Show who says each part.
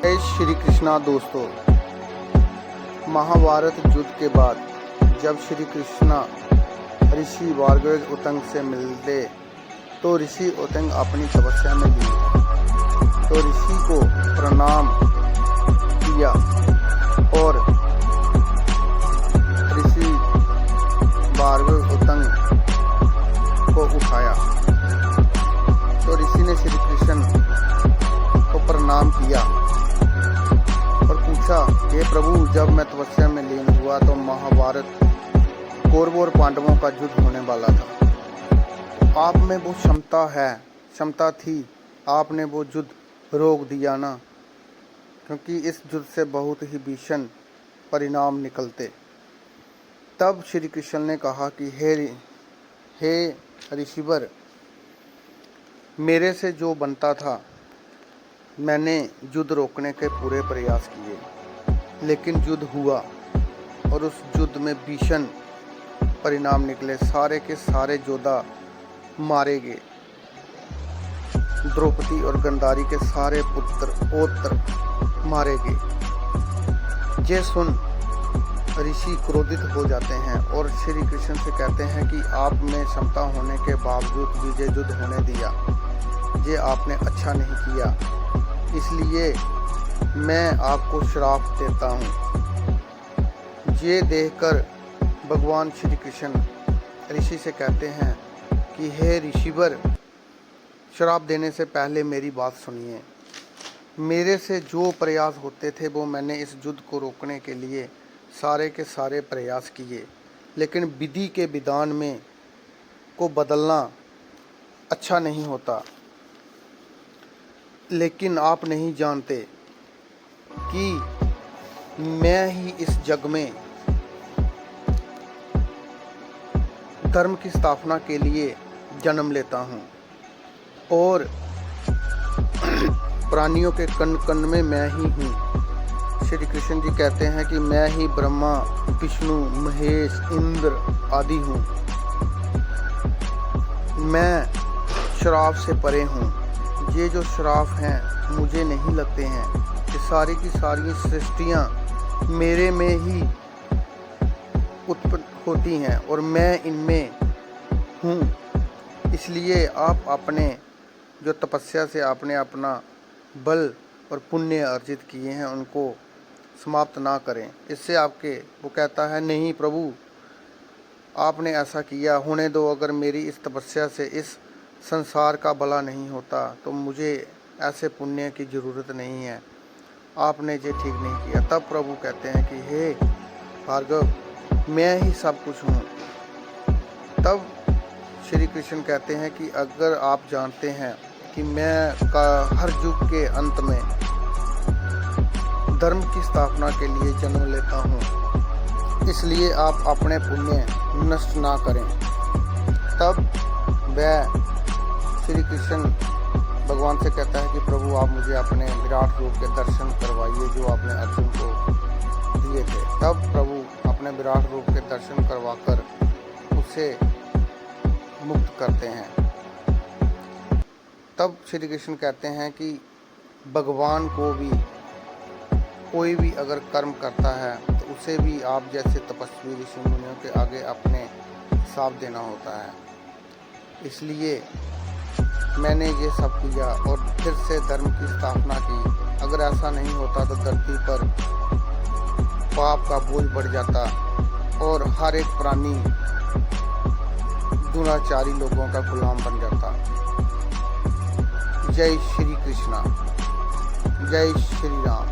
Speaker 1: जय श्री कृष्णा दोस्तों। महाभारत युद्ध के बाद जब श्री कृष्णा ऋषि वार्गज उतंग से मिलते तो ऋषि उतंग अपनी तपस्या में लीन थे। तो ऋषि को प्रणाम किया और ऋषि वार्गज उतंग को उठाया। तो ऋषि ने श्री कृष्ण को प्रणाम किया और पूछा, हे प्रभु, जब मैं तपस्या में लीन हुआ तो महाभारत कौरवों और पांडवों का युद्ध होने वाला था। तो आप में वो क्षमता थी, आपने वो युद्ध रोक दिया ना, क्योंकि इस युद्ध से बहुत ही भीषण परिणाम निकलते। तब श्री कृष्ण ने कहा कि हे ऋषिवर, मेरे से जो बनता था मैंने युद्ध रोकने के पूरे प्रयास किए, लेकिन युद्ध हुआ और उस युद्ध में भीषण परिणाम निकले। सारे के सारे योद्धा मारे गए। द्रौपदी और गंधारी के सारे पुत्र पौत्र मारे गए। ये सुन ऋषि क्रोधित हो जाते हैं और श्री कृष्ण से कहते हैं कि आप में क्षमता होने के बावजूद भी ये युद्ध होने दिया, ये आपने अच्छा नहीं किया, इसलिए मैं आपको श्राप देता हूँ। ये देखकर भगवान श्री कृष्ण ऋषि से कहते हैं कि हे ऋषिवर, श्राप देने से पहले मेरी बात सुनिए। मेरे से जो प्रयास होते थे वो मैंने इस युद्ध को रोकने के लिए सारे के सारे प्रयास किए, लेकिन विधि के विधान में को बदलना अच्छा नहीं होता। लेकिन आप नहीं जानते कि मैं ही इस जग में धर्म की स्थापना के लिए जन्म लेता हूँ और प्राणियों के कण कण में मैं ही हूँ। श्री कृष्ण जी कहते हैं कि मैं ही ब्रह्मा, विष्णु, महेश, इंद्र आदि हूँ। मैं श्राप से परे हूँ। ये जो श्राप हैं मुझे नहीं लगते हैं। ये सारी की सारी सृष्टियाँ मेरे में ही उत्पन्न होती हैं और मैं इनमें हूँ। इसलिए आप अपने जो तपस्या से आपने अपना बल और पुण्य अर्जित किए हैं उनको समाप्त ना करें। इससे आपके वो कहता है, नहीं प्रभु, आपने ऐसा किया, होने दो। अगर मेरी इस तपस्या से इस संसार का भला नहीं होता तो मुझे ऐसे पुण्य की ज़रूरत नहीं है, आपने ये ठीक नहीं किया। तब प्रभु कहते हैं कि हे भार्गव, मैं ही सब कुछ हूँ। तब श्री कृष्ण कहते हैं कि अगर आप जानते हैं कि मैं का हर युग के अंत में धर्म की स्थापना के लिए जन्म लेता हूँ, इसलिए आप अपने पुण्य नष्ट ना करें। तब वह श्री कृष्ण भगवान से कहता है कि प्रभु, आप मुझे अपने विराट रूप के दर्शन करवाइए जो आपने अर्जुन को दिए थे। तब प्रभु अपने विराट रूप के दर्शन करवाकर उसे मुक्त करते हैं। तब श्री कृष्ण कहते हैं कि भगवान को भी कोई भी अगर कर्म करता है तो उसे भी आप जैसे तपस्वी ऋषि मुनियों के आगे अपने हिसाब देना होता है। इसलिए मैंने ये सब किया और फिर से धर्म की स्थापना की। अगर ऐसा नहीं होता तो धरती पर पाप का बोझ बढ़ जाता और हर एक प्राणी दुराचारी लोगों का गुलाम बन जाता। जय श्री कृष्णा, जय श्री राम।